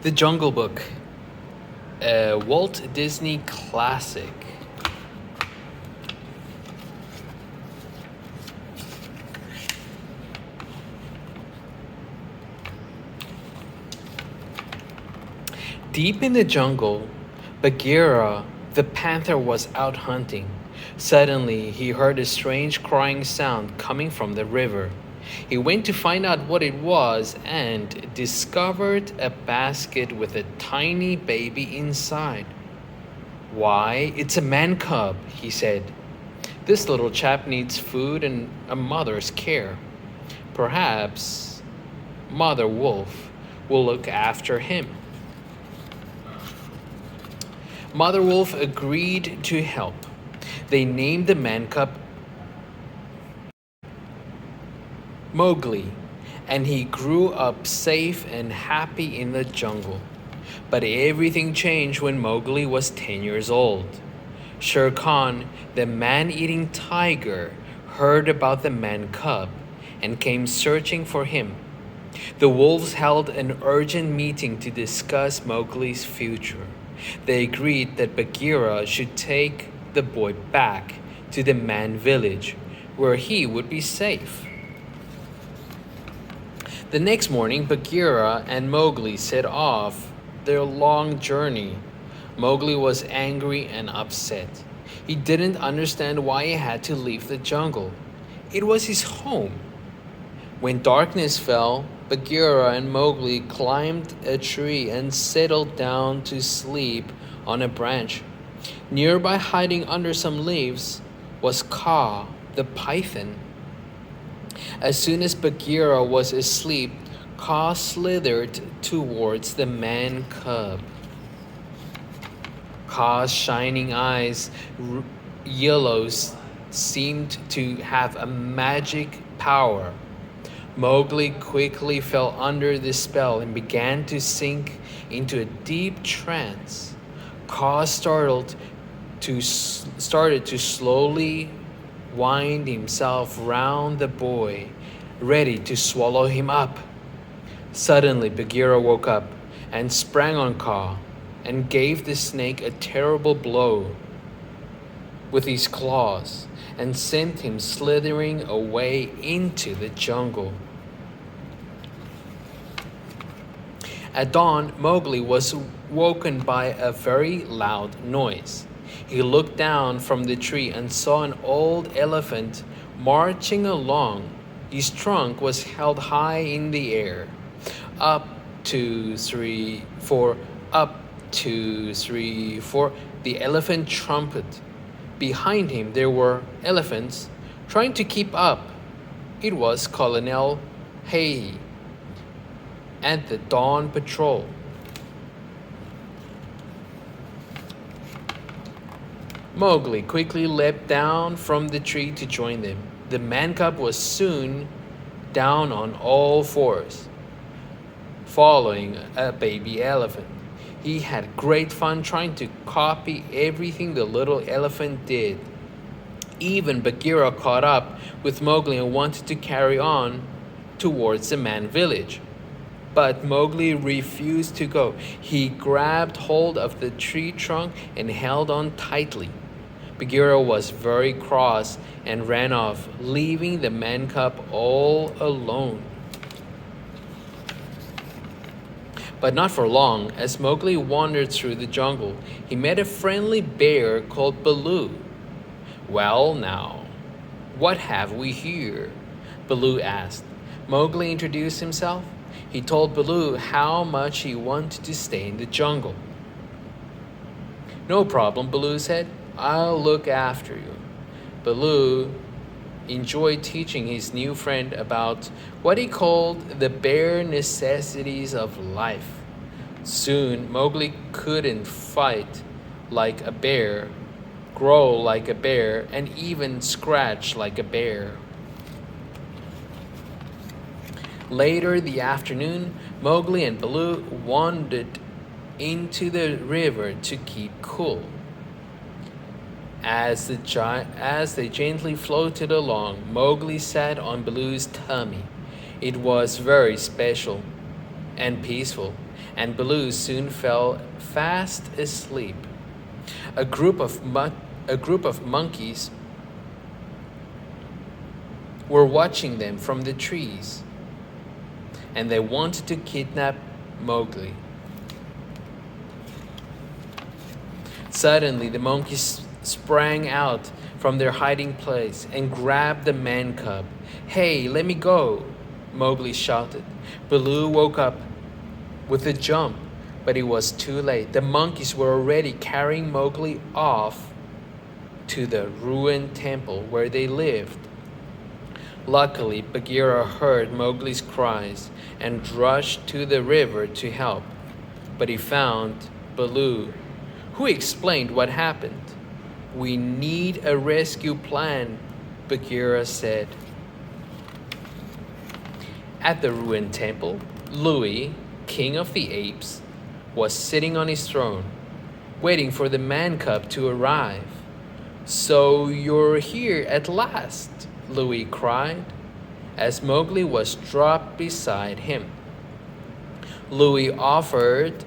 The Jungle Book, a Walt Disney classic. Deep in the jungle, Bagheera the panther was out hunting. Suddenly, he heard a strange crying sound coming from the river. He went to find out what it was and discovered a basket with a tiny baby inside. Why, it's a man cub, he said. This little chap needs food and a mother's care. Perhaps Mother Wolf will look after him. Mother Wolf agreed to help. They named the man cub Mowgli, and he grew up safe and happy in the jungle. But everything changed when Mowgli was 10 years old. Shere Khan, the man-eating tiger, heard about the man cub and came searching for him. The wolves held an urgent meeting to discuss Mowgli's future. They agreed that Bagheera should take the boy back to the man village, where he would be safe. The next morning, Bagheera and Mowgli set off their long journey. Mowgli was angry and upset. He didn't understand why he had to leave the jungle. It was his home. When darkness fell, Bagheera and Mowgli climbed a tree and settled down to sleep on a branch. Nearby, hiding under some leaves, was Kaa, the python. As soon as Bagheera was asleep, Kaa slithered towards the man cub. Kaa's shining eyes, yellows, seemed to have a magic power. Mowgli quickly fell under the spell and began to sink into a deep trance. Kaa started to slowly wind himself round the boy, ready to swallow him up. Suddenly, Bagheera woke up and sprang on Kaa and gave the snake a terrible blow with his claws and sent him slithering away into the jungle. At dawn, Mowgli was woken by a very loud noise. He looked down from the tree and saw an old elephant marching along. His trunk was held high in the air. Up, 2, 3, 4, up, 2, 3, 4, the elephant trumpeted. Behind him there were elephants trying to keep up. It was Colonel Hay and the Dawn Patrol. Mowgli quickly leapt down from the tree to join them. The man cub was soon down on all fours, following a baby elephant. He had great fun trying to copy everything the little elephant did. Even Bagheera caught up with Mowgli and wanted to carry on towards the man village. But Mowgli refused to go. He grabbed hold of the tree trunk and held on tightly. Bagheera was very cross and ran off, leaving the man cub all alone. But not for long. As Mowgli wandered through the jungle, he met a friendly bear called Baloo. "Well now, what have we here?" Baloo asked. Mowgli introduced himself. He told Baloo how much he wanted to stay in the jungle. "No problem," Baloo said. "I'll look after you." Baloo enjoyed teaching his new friend about what he called the bare necessities of life. Soon, Mowgli couldn't fight like a bear, grow like a bear, and even scratch like a bear. Later the afternoon, Mowgli and Baloo wandered into the river to keep cool. As they gently floated along, Mowgli sat on Baloo's tummy. It was very special and peaceful, and Baloo soon fell fast asleep. A group of monkeys were watching them from the trees, and they wanted to kidnap Mowgli. Suddenly, the monkeys sprang out from their hiding place and grabbed the man cub. "Hey, let me go!" Mowgli shouted. Baloo woke up with a jump, but it was too late. The monkeys were already carrying Mowgli off to the ruined temple where they lived. Luckily, Bagheera heard Mowgli's cries and rushed to the river to help, but he found Baloo, who explained what happened. "We need a rescue plan," Bagheera said. At the ruined temple, Louie, king of the apes, was sitting on his throne, waiting for the man cub to arrive. "So you're here at last," Louie cried, as Mowgli was dropped beside him. Louie offered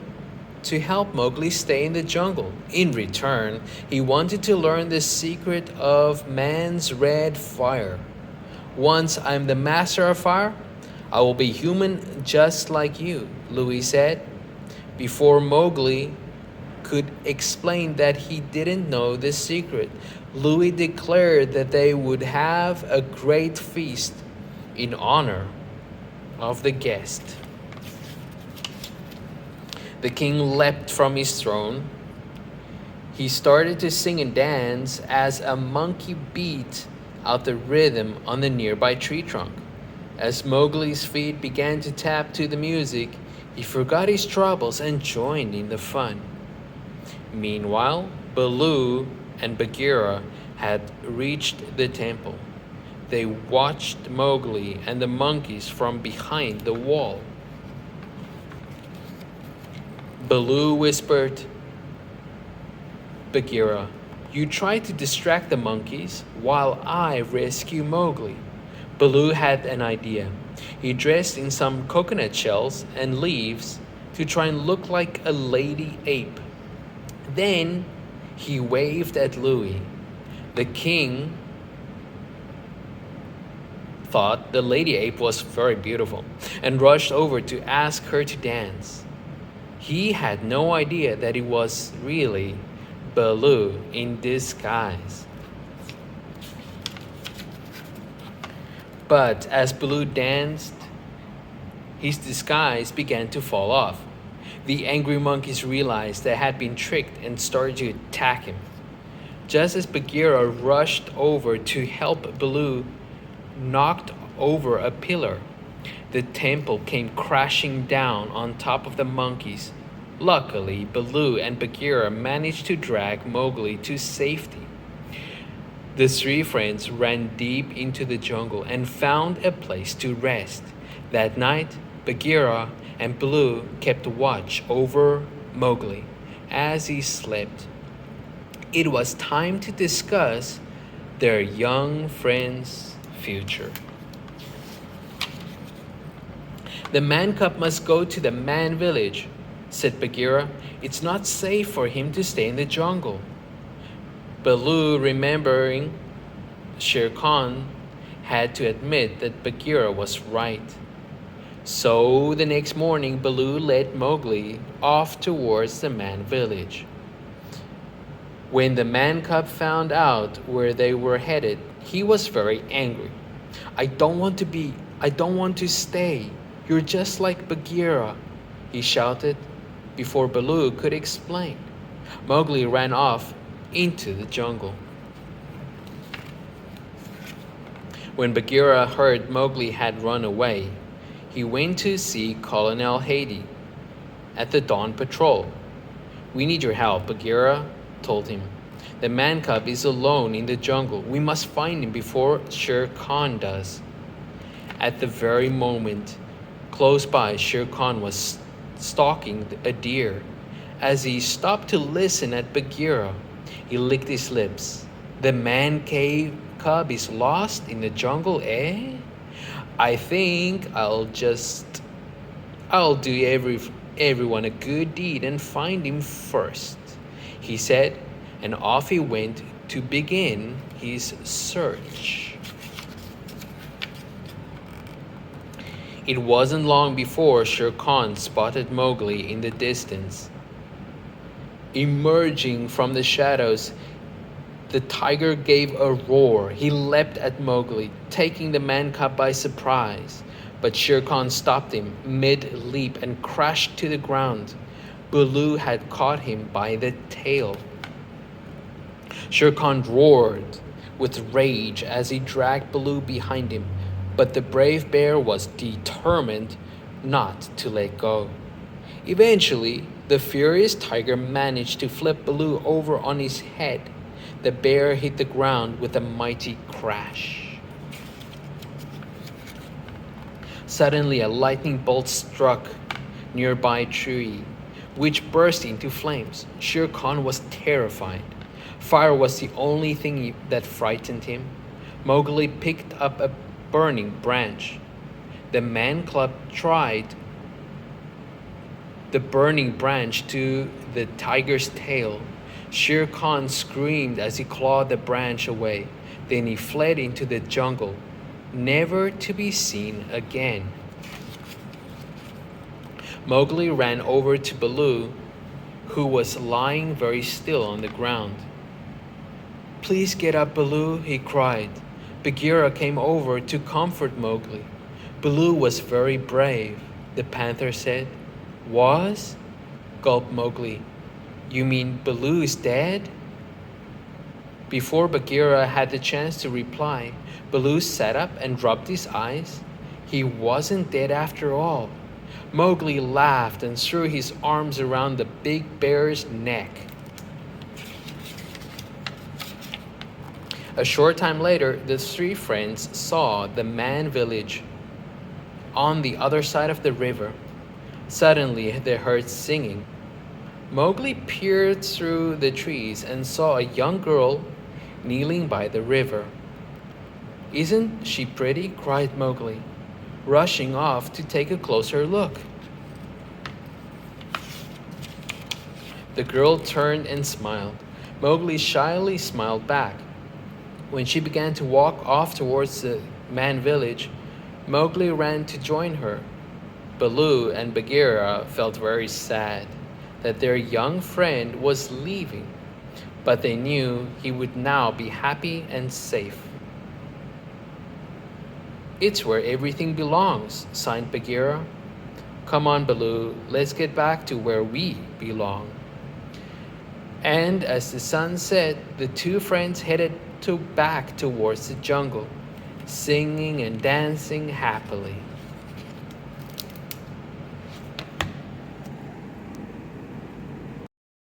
to help Mowgli stay in the jungle. In return, he wanted to learn the secret of man's red fire. "Once I'm the master of fire, I will be human just like you," Louie said. Before Mowgli could explain that he didn't know the secret, Louie declared that they would have a great feast in honor of the guest. The king leapt from his throne. He started to sing and dance as a monkey beat out the rhythm on the nearby tree trunk. As Mowgli's feet began to tap to the music, he forgot his troubles and joined in the fun. Meanwhile, Baloo and Bagheera had reached the temple. They watched Mowgli and the monkeys from behind the wall. Baloo whispered, "Bagheera, you try to distract the monkeys while I rescue Mowgli." Baloo had an idea. He dressed in some coconut shells and leaves to try and look like a lady ape. Then he waved at Louie. The king thought the lady ape was very beautiful and rushed over to ask her to dance. He had no idea that it was really Baloo in disguise. But as Baloo danced, his disguise began to fall off. The angry monkeys realized they had been tricked and started to attack him. Just as Bagheera rushed over to help, Baloo knocked over a pillar. The temple came crashing down on top of the monkeys. Luckily, Baloo and Bagheera managed to drag Mowgli to safety. The three friends ran deep into the jungle and found a place to rest. That night, Bagheera and Baloo kept watch over Mowgli as he slept. It was time to discuss their young friend's future. "The man cub must go to the man village," said Bagheera. "It's not safe for him to stay in the jungle." Baloo, remembering Shere Khan, had to admit that Bagheera was right. So the next morning, Baloo led Mowgli off towards the man village. When the man cub found out where they were headed, he was very angry. I don't want to stay. You're just like Bagheera," he shouted before Baloo could explain. Mowgli ran off into the jungle. When Bagheera heard Mowgli had run away, he went to see Colonel Haiti at the dawn patrol. "We need your help," Bagheera told him. "The man cub is alone in the jungle. We must find him before Shere Khan does." At the very moment, close by, Shere Khan was stalking a deer. As he stopped to listen at Bagheera, he licked his lips. "The man cub is lost in the jungle, eh? I think I'll do everyone a good deed and find him first," he said, and off he went to begin his search. It wasn't long before Shere Khan spotted Mowgli in the distance. Emerging from the shadows, the tiger gave a roar. He leapt at Mowgli, taking the man cub by surprise. But Shere Khan stopped him mid-leap and crashed to the ground. Baloo had caught him by the tail. Shere Khan roared with rage as he dragged Baloo behind him, but the brave bear was determined not to let go. Eventually, the furious tiger managed to flip Baloo over on his head. The bear hit the ground with a mighty crash. Suddenly, a lightning bolt struck nearby tree, which burst into flames. Shere Khan was terrified. Fire was the only thing that frightened him. Mowgli picked up a burning branch. The man cub tried the burning branch to the tiger's tail. Shere Khan screamed as he clawed the branch away. Then he fled into the jungle, never to be seen again. Mowgli ran over to Baloo, who was lying very still on the ground. "Please get up, Baloo," he cried. Bagheera came over to comfort Mowgli. "Baloo was very brave," the panther said. "Was?" gulped Mowgli. "You mean Baloo is dead?" Before Bagheera had the chance to reply, Baloo sat up and rubbed his eyes. He wasn't dead after all. Mowgli laughed and threw his arms around the big bear's neck. A short time later, the three friends saw the man village on the other side of the river. Suddenly, they heard singing. Mowgli peered through the trees and saw a young girl kneeling by the river. "Isn't she pretty?" cried Mowgli, rushing off to take a closer look. The girl turned and smiled. Mowgli shyly smiled back. When she began to walk off towards the man village, Mowgli ran to join her. Baloo and Bagheera felt very sad that their young friend was leaving, but they knew he would now be happy and safe. "It's where everything belongs," sighed Bagheera. "Come on, Baloo, let's get back to where we belong." And as the sun set, the two friends headed back towards the jungle, singing and dancing happily.